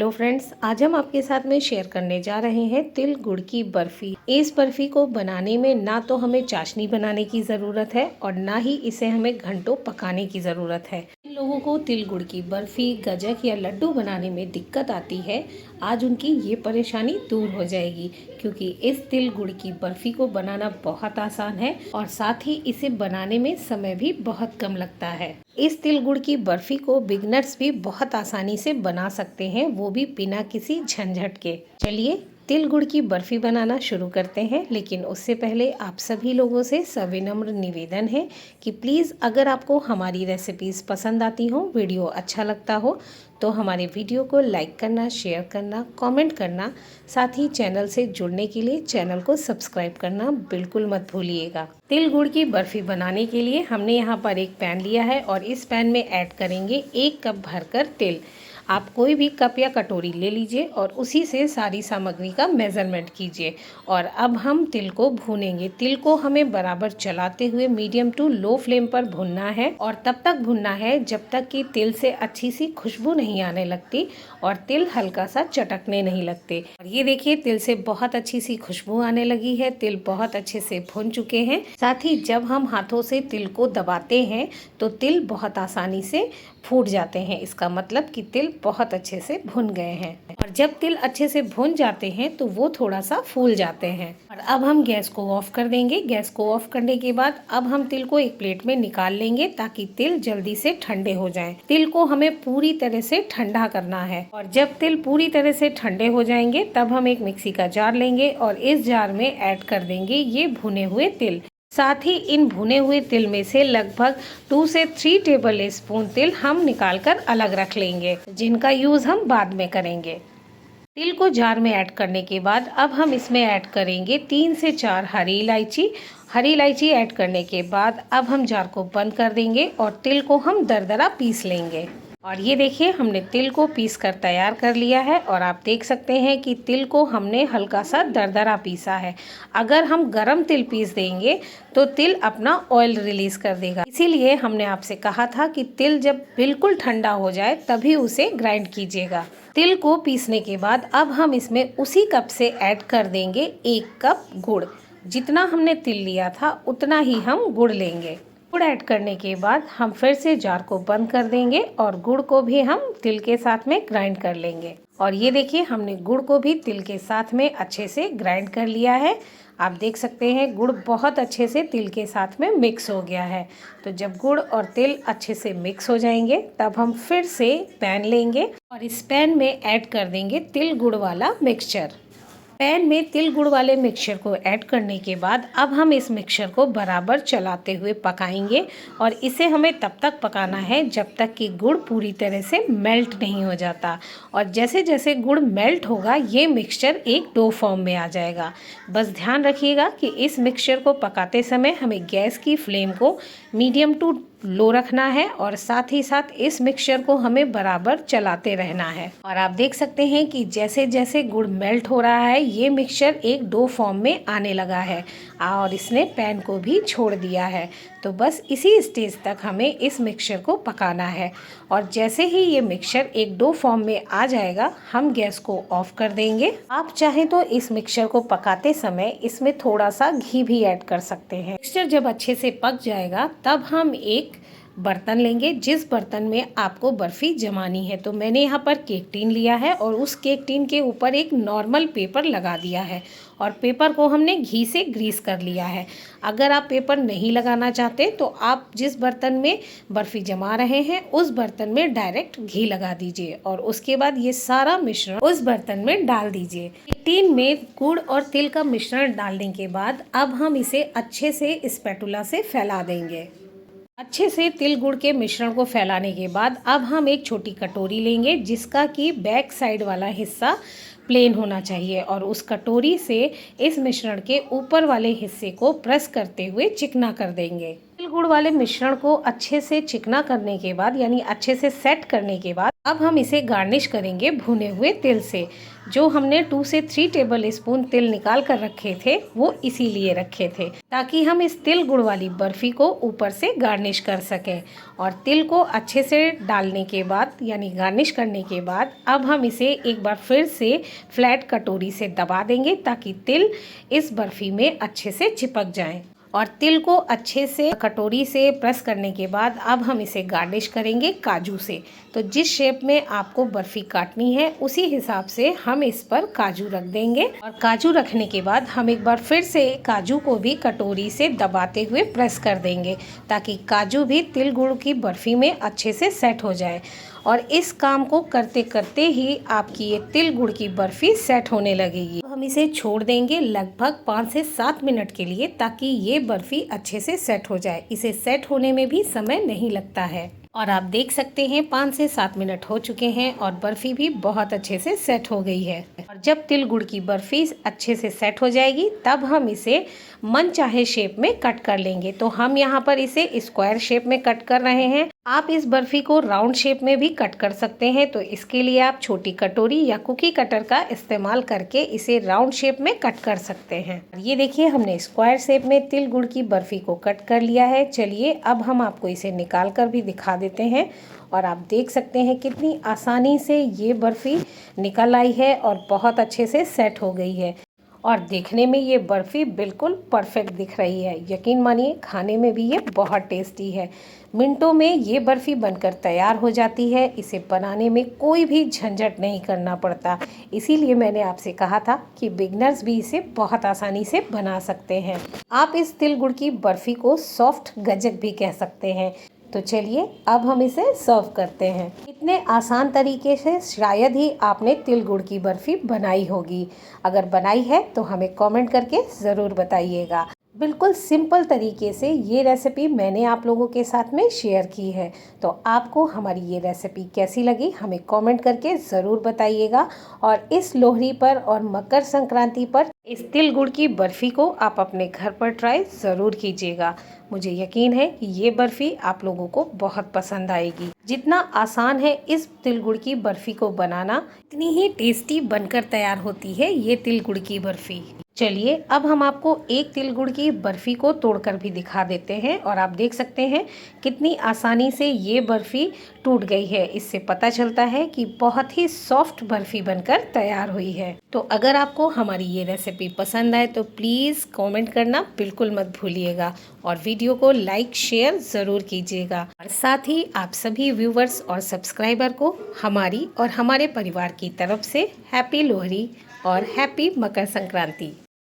Hello friends, आज हम आपके साथ में शेयर करने जा रहे हैं तिल गुड़ की बर्फ़ी। इस बर्फ़ी को बनाने में ना तो हमें चाशनी बनाने की ज़रूरत है और ना ही इसे हमें घंटों पकाने की ज़रूरत है। जिन लोगों को तिल गुड़ की बर्फ़ी, गजक या लड्डू बनाने में दिक्कत आती है, आज उनकी ये परेशानी दूर हो जाएगी, क्योंकि इस तिल गुड़ की बर्फ़ी को बनाना बहुत आसान है और साथ ही इसे बनाने में समय भी बहुत कम लगता है। इस तिल गुड़ की बर्फ़ी को बिगनर्स भी बहुत आसानी से बना सकते हैं, वो भी बिना किसी झंझट के। चलिए तिल गुड़ की बर्फ़ी बनाना शुरू करते हैं, लेकिन उससे पहले आप सभी लोगों से सविनम्र निवेदन है कि प्लीज़ अगर आपको हमारी रेसिपीज़ पसंद आती हो, वीडियो अच्छा लगता हो, तो हमारे वीडियो को लाइक करना, शेयर करना, कमेंट करना, साथ ही चैनल से जुड़ने के लिए चैनल को सब्सक्राइब करना बिल्कुल मत भूलिएगा। तिल गुड़ की बर्फ़ी बनाने के लिए हमने यहाँ पर एक पैन लिया है और इस पैन में ऐड करेंगे 1 कप भरकर तिल। आप कोई भी कप या कटोरी ले लीजिए और उसी से सारी सामग्री का मेज़रमेंट कीजिए। और अब हम तिल को भूनेंगे। तिल को हमें बराबर चलाते हुए मीडियम टू लो फ्लेम पर भूनना है और तब तक भूनना है जब तक कि तिल से अच्छी सी खुशबू नहीं आने लगती और तिल हल्का सा चटकने नहीं लगते। और ये देखिए तिल से बहुत अच्छी सी खुशबू आने लगी है, तिल बहुत अच्छे से भुन चुके हैं। साथ ही जब हम हाथों से तिल को दबाते हैं तो तिल बहुत आसानी से फूट जाते हैं। इसका मतलब कि तिल बहुत अच्छे से भुन गए हैं और जब तिल अच्छे से भुन जाते हैं तो वो थोड़ा सा फूल जाते हैं। और अब हम गैस को ऑफ कर देंगे। गैस को ऑफ करने के बाद अब हम तिल को एक प्लेट में निकाल लेंगे ताकि तिल जल्दी से ठंडे हो जाएं। तिल को हमें पूरी तरह से ठंडा करना है और जब तिल पूरी तरह से ठंडे हो जाएंगे तब हम एक मिक्सी का जार लेंगे और इस जार में ऐड कर देंगे ये भुने हुए तिल। साथ ही इन भुने हुए तिल में से लगभग 2 से 3 टेबल स्पून तिल हम निकालकर अलग रख लेंगे, जिनका यूज़ हम बाद में करेंगे। तिल को जार में ऐड करने के बाद अब हम इसमें ऐड करेंगे 3 से 4 हरी इलायची। हरी इलायची ऐड करने के बाद अब हम जार को बंद कर देंगे और तिल को हम दरदरा पीस लेंगे। और ये देखिए हमने तिल को पीस कर तैयार कर लिया है और आप देख सकते हैं कि तिल को हमने हल्का सा दरदरा पीसा है। अगर हम गरम तिल पीस देंगे तो तिल अपना ऑयल रिलीज कर देगा, इसीलिए हमने आपसे कहा था कि तिल जब बिल्कुल ठंडा हो जाए तभी उसे ग्राइंड कीजिएगा। तिल को पीसने के बाद अब हम इसमें उसी कप से ऐड कर देंगे 1 कप गुड़। जितना हमने तिल लिया था उतना ही हम गुड़ लेंगे। गुड़ ऐड करने के बाद हम फिर से जार को बंद कर देंगे और गुड़ को भी हम तिल के साथ में ग्राइंड कर लेंगे। और ये देखिए हमने गुड़ को भी तिल के साथ में अच्छे से ग्राइंड कर लिया है। आप देख सकते हैं गुड़ बहुत अच्छे से तिल के साथ में मिक्स हो गया है। तो जब गुड़ और तिल अच्छे से मिक्स हो जाएंगे तब हम फिर से पैन लेंगे और इस पैन में ऐड कर देंगे तिल गुड़ वाला मिक्सचर। पैन में तिल गुड़ वाले मिक्सचर को ऐड करने के बाद अब हम इस मिक्सचर को बराबर चलाते हुए पकाएंगे और इसे हमें तब तक पकाना है जब तक कि गुड़ पूरी तरह से मेल्ट नहीं हो जाता। और जैसे जैसे गुड़ मेल्ट होगा ये मिक्सचर एक डो फॉर्म में आ जाएगा। बस ध्यान रखिएगा कि इस मिक्सचर को पकाते समय हमें गैस की फ्लेम को मीडियम टू लो रखना है और साथ ही साथ इस मिक्सचर को हमें बराबर चलाते रहना है। और आप देख सकते हैं कि जैसे जैसे गुड़ मेल्ट हो रहा है ये मिक्सचर एक डो फॉर्म में आने लगा है और इसने पैन को भी छोड़ दिया है। तो बस इसी स्टेज तक हमें इस मिक्सचर को पकाना है और जैसे ही ये मिक्सचर एक डो फॉर्म में आ जाएगा हम गैस को ऑफ कर देंगे। आप चाहें तो इस मिक्सचर को पकाते समय इसमें थोड़ा सा घी भी ऐड कर सकते हैं। मिक्सचर जब अच्छे से पक जाएगा तब हम एक बर्तन लेंगे जिस बर्तन में आपको बर्फ़ी जमानी है। तो मैंने यहाँ पर केक टीन लिया है और उस केक टीन के ऊपर एक नॉर्मल पेपर लगा दिया है और पेपर को हमने घी से ग्रीस कर लिया है। अगर आप पेपर नहीं लगाना चाहते तो आप जिस बर्तन में बर्फ़ी जमा रहे हैं उस बर्तन में डायरेक्ट घी लगा दीजिए और उसके बाद ये सारा मिश्रण उस बर्तन में डाल दीजिए। टीन में गुड़ और तिल का मिश्रण डालने के बाद अब हम इसे अच्छे से स्पैटुला से फैला देंगे। अच्छे से तिल गुड़ के मिश्रण को फैलाने के बाद अब हम एक छोटी कटोरी लेंगे जिसका कि बैक साइड वाला हिस्सा प्लेन होना चाहिए और उस कटोरी से इस मिश्रण के ऊपर वाले हिस्से को प्रेस करते हुए चिकना कर देंगे। तिल गुड़ वाले मिश्रण को अच्छे से चिकना करने के बाद यानी अच्छे से सेट करने के बाद अब हम इसे गार्निश करेंगे भुने हुए तिल से। जो हमने 2 से 3 टेबल स्पून तिल निकाल कर रखे थे वो इसीलिए रखे थे ताकि हम इस तिल गुड़ वाली बर्फ़ी को ऊपर से गार्निश कर सकें। और तिल को अच्छे से डालने के बाद यानी गार्निश करने के बाद अब हम इसे एक बार फिर से फ्लैट कटोरी से दबा देंगे ताकि तिल इस बर्फ़ी में अच्छे से चिपक जाएं। और तिल को अच्छे से कटोरी से प्रेस करने के बाद अब हम इसे गार्निश करेंगे काजू से। तो जिस शेप में आपको बर्फ़ी काटनी है उसी हिसाब से हम इस पर काजू रख देंगे। और काजू रखने के बाद हम एक बार फिर से काजू को भी कटोरी से दबाते हुए प्रेस कर देंगे ताकि काजू भी तिल गुड़ की बर्फ़ी में अच्छे से सेट हो जाए। और इस काम को करते करते ही आपकी ये तिल गुड़ की बर्फ़ी सेट होने लगेगी। तो हम इसे छोड़ देंगे लगभग 5 से 7 मिनट के लिए ताकि ये बर्फ़ी अच्छे से सेट हो जाए। इसे सेट होने में भी समय नहीं लगता है। और आप देख सकते हैं 5 से 7 मिनट हो चुके हैं और बर्फ़ी भी बहुत अच्छे से सेट हो गई है। और जब तिल गुड़ की बर्फ़ी अच्छे से सेट हो जाएगी तब हम इसे मन चाहे शेप में कट कर लेंगे। तो हम यहाँ पर इसे स्क्वायर शेप में कट कर रहे हैं। आप इस बर्फ़ी को राउंड शेप में भी कट कर सकते हैं। तो इसके लिए आप छोटी कटोरी या कुकी कटर का इस्तेमाल करके इसे राउंड शेप में कट कर सकते हैं। ये देखिए हमने स्क्वायर शेप में तिल गुड़ की बर्फ़ी को कट कर लिया है। चलिए अब हम आपको इसे निकाल कर भी दिखा देते हैं। और आप देख सकते हैं कितनी आसानी से ये बर्फ़ी निकल आई है और बहुत अच्छे से सेट हो गई है। और देखने में ये बर्फ़ी बिल्कुल परफेक्ट दिख रही है। यकीन मानिए खाने में भी ये बहुत टेस्टी है। मिनटों में ये बर्फ़ी बनकर तैयार हो जाती है। इसे बनाने में कोई भी झंझट नहीं करना पड़ता। इसीलिए मैंने आपसे कहा था कि बिगनर्स भी इसे बहुत आसानी से बना सकते हैं। आप इस तिल गुड़ की बर्फ़ी को सॉफ्ट गजक भी कह सकते हैं। तो चलिए अब हम इसे सर्व करते हैं। इतने आसान तरीके से शायद ही आपने तिल गुड़ की बर्फ़ी बनाई होगी। अगर बनाई है तो हमें कमेंट करके ज़रूर बताइएगा। बिल्कुल सिंपल तरीके से ये रेसिपी मैंने आप लोगों के साथ में शेयर की है। तो आपको हमारी ये रेसिपी कैसी लगी हमें कमेंट करके ज़रूर बताइएगा। और इस लोहड़ी पर और मकर संक्रांति पर इस तिल गुड़ की बर्फ़ी को आप अपने घर पर ट्राई ज़रूर कीजिएगा। मुझे यकीन है कि ये बर्फ़ी आप लोगों को बहुत पसंद आएगी। जितना आसान है इस तिल गुड़ की बर्फ़ी को बनाना इतनी ही टेस्टी बनकर तैयार होती है ये तिल गुड़ की बर्फ़ी। चलिए अब हम आपको एक तिल गुड़ की बर्फ़ी को तोड़कर भी दिखा देते हैं। और आप देख सकते हैं कितनी आसानी से ये बर्फ़ी टूट गई है। इससे पता चलता है कि बहुत ही सॉफ्ट बर्फ़ी बनकर तैयार हुई है। तो अगर आपको हमारी ये रेसिपी पसंद आए तो प्लीज़ कमेंट करना बिल्कुल मत भूलिएगा। और वीडियो को लाइक शेयर ज़रूर कीजिएगा। और साथ ही आप सभी व्यूवर्स और सब्सक्राइबर को हमारी और हमारे परिवार की तरफ से हैप्पी लोहड़ी और हैप्पी मकर संक्रांति।